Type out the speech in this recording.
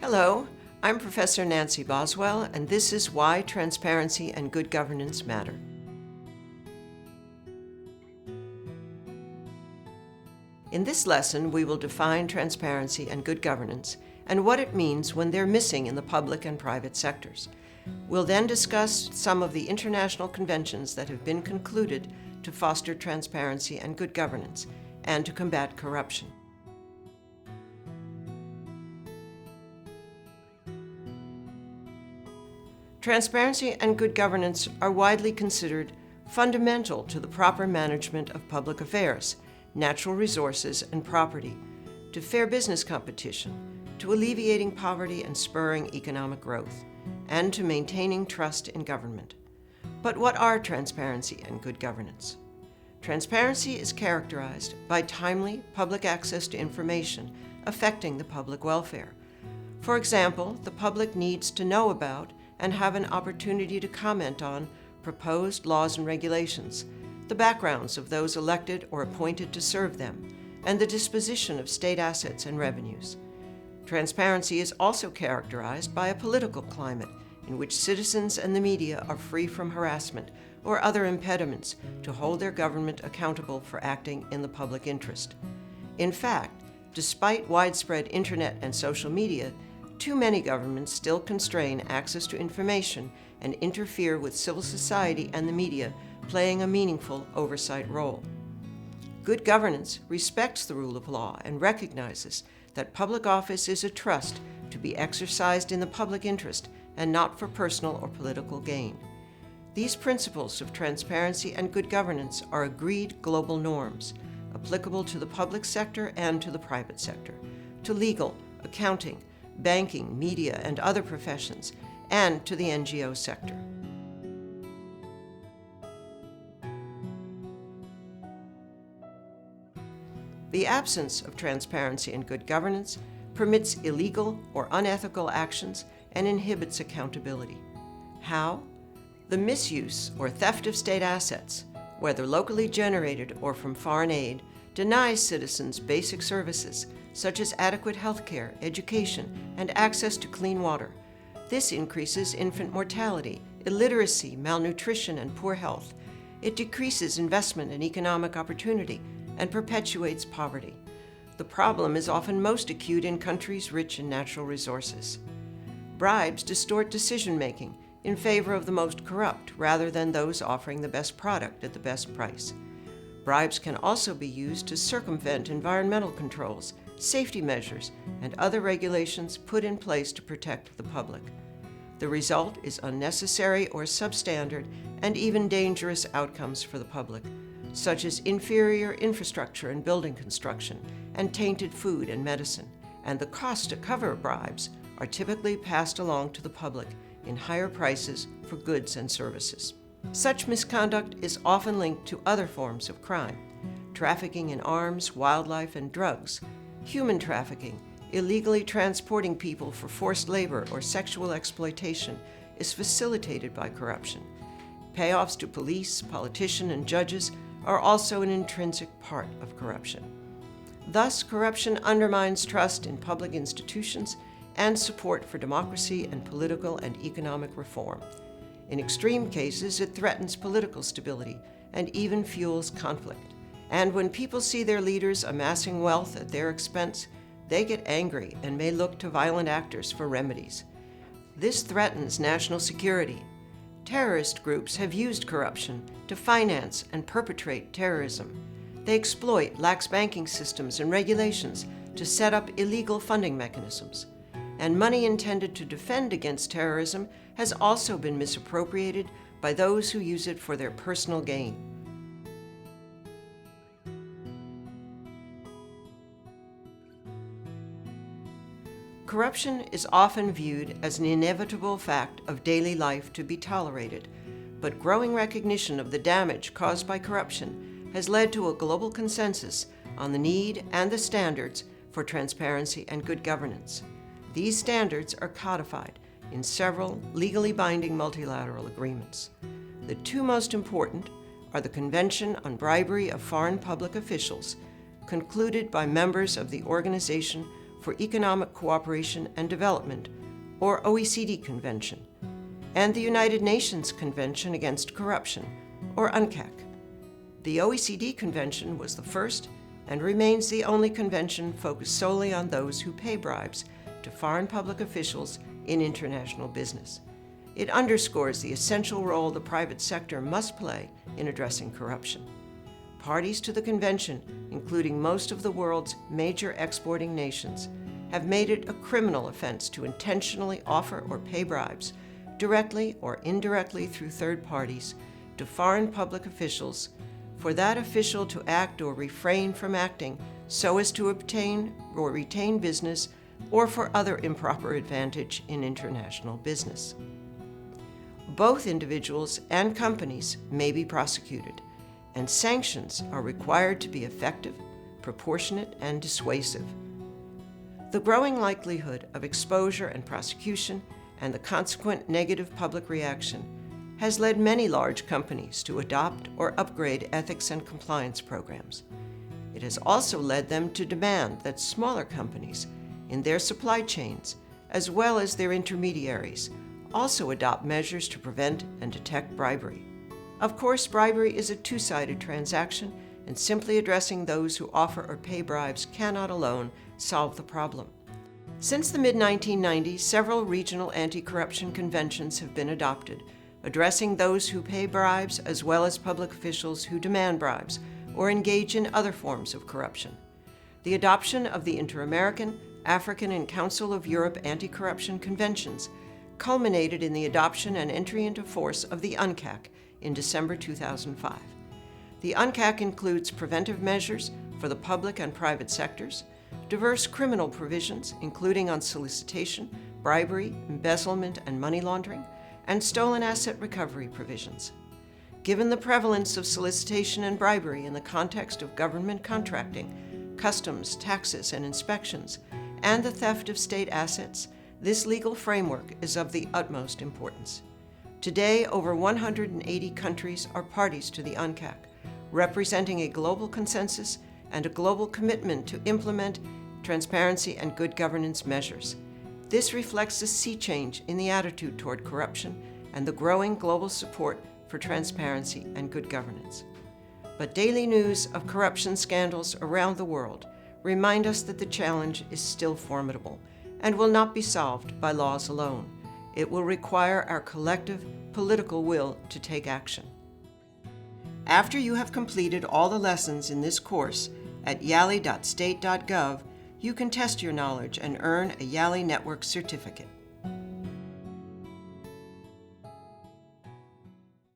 Hello, I'm Professor Nancy Boswell, and this is Why Transparency and Good Governance Matter. In this lesson, we will define transparency and good governance and what it means when they're missing in the public and private sectors. We'll then discuss some of the international conventions that have been concluded to foster transparency and good governance and to combat corruption. Transparency and good governance are widely considered fundamental to the proper management of public affairs, natural resources and property, to fair business competition, to alleviating poverty and spurring economic growth, and to maintaining trust in government. But what are transparency and good governance? Transparency is characterized by timely public access to information affecting the public welfare. For example, the public needs to know about and have an opportunity to comment on proposed laws and regulations, the backgrounds of those elected or appointed to serve them, and the disposition of state assets and revenues. Transparency is also characterized by a political climate in which citizens and the media are free from harassment or other impediments to hold their government accountable for acting in the public interest. In fact, despite widespread internet and social media, too many governments still constrain access to information and interfere with civil society and the media playing a meaningful oversight role. Good governance respects the rule of law and recognizes that public office is a trust to be exercised in the public interest and not for personal or political gain. These principles of transparency and good governance are agreed global norms, applicable to the public sector and to the private sector, to legal, accounting, banking, media, and other professions, and to the NGO sector. The absence of transparency and good governance permits illegal or unethical actions and inhibits accountability. How? The misuse or theft of state assets, whether locally generated or from foreign aid, denies citizens basic services such as adequate health care, education, and access to clean water. This increases infant mortality, illiteracy, malnutrition, and poor health. It decreases investment and economic opportunity and perpetuates poverty. The problem is often most acute in countries rich in natural resources. Bribes distort decision-making in favor of the most corrupt rather than those offering the best product at the best price. Bribes can also be used to circumvent environmental controls, safety measures, and other regulations put in place to protect the public. The result is unnecessary or substandard and even dangerous outcomes for the public, such as inferior infrastructure and building construction, and tainted food and medicine. And the costs to cover bribes are typically passed along to the public in higher prices for goods and services. Such misconduct is often linked to other forms of crime: trafficking in arms, wildlife, and drugs, human trafficking, illegally transporting people for forced labor or sexual exploitation is facilitated by corruption. Payoffs to police, politicians, and judges are also an intrinsic part of corruption. Thus, corruption undermines trust in public institutions and support for democracy and political and economic reform. In extreme cases, it threatens political stability and even fuels conflict. And when people see their leaders amassing wealth at their expense, they get angry and may look to violent actors for remedies. This threatens national security. Terrorist groups have used corruption to finance and perpetrate terrorism. They exploit lax banking systems and regulations to set up illegal funding mechanisms. And money intended to defend against terrorism has also been misappropriated by those who use it for their personal gain. Corruption is often viewed as an inevitable fact of daily life to be tolerated, but growing recognition of the damage caused by corruption has led to a global consensus on the need and the standards for transparency and good governance. These standards are codified in several legally binding multilateral agreements. The two most important are the Convention on Bribery of Foreign Public Officials, concluded by members of the Organization for Economic Cooperation and Development, or OECD Convention, and the United Nations Convention Against Corruption, or UNCAC. The OECD Convention was the first and remains the only convention focused solely on those who pay bribes to foreign public officials in international business. It underscores the essential role the private sector must play in addressing corruption. Parties to the convention, including most of the world's major exporting nations, have made it a criminal offense to intentionally offer or pay bribes, directly or indirectly through third parties, to foreign public officials, for that official to act or refrain from acting so as to obtain or retain business or for other improper advantage in international business. Both individuals and companies may be prosecuted, and sanctions are required to be effective, proportionate, and dissuasive. The growing likelihood of exposure and prosecution and the consequent negative public reaction has led many large companies to adopt or upgrade ethics and compliance programs. It has also led them to demand that smaller companies in their supply chains, as well as their intermediaries, also adopt measures to prevent and detect bribery. Of course, bribery is a two-sided transaction, and simply addressing those who offer or pay bribes cannot alone solve the problem. Since the mid-1990s, several regional anti-corruption conventions have been adopted, addressing those who pay bribes as well as public officials who demand bribes or engage in other forms of corruption. The adoption of the Inter-American, African, and Council of Europe anti-corruption conventions culminated in the adoption and entry into force of the UNCAC in December 2005. The UNCAC includes preventive measures for the public and private sectors, diverse criminal provisions, including on solicitation, bribery, embezzlement, and money laundering, and stolen asset recovery provisions. Given the prevalence of solicitation and bribery in the context of government contracting, customs, taxes, and inspections, and the theft of state assets, this legal framework is of the utmost importance. Today, over 180 countries are parties to the UNCAC, representing a global consensus and a global commitment to implement transparency and good governance measures. This reflects a sea change in the attitude toward corruption and the growing global support for transparency and good governance. But daily news of corruption scandals around the world remind us that the challenge is still formidable and will not be solved by laws alone. It will require our collective political will to take action. After you have completed all the lessons in this course at yali.state.gov, you can test your knowledge and earn a YALI Network certificate.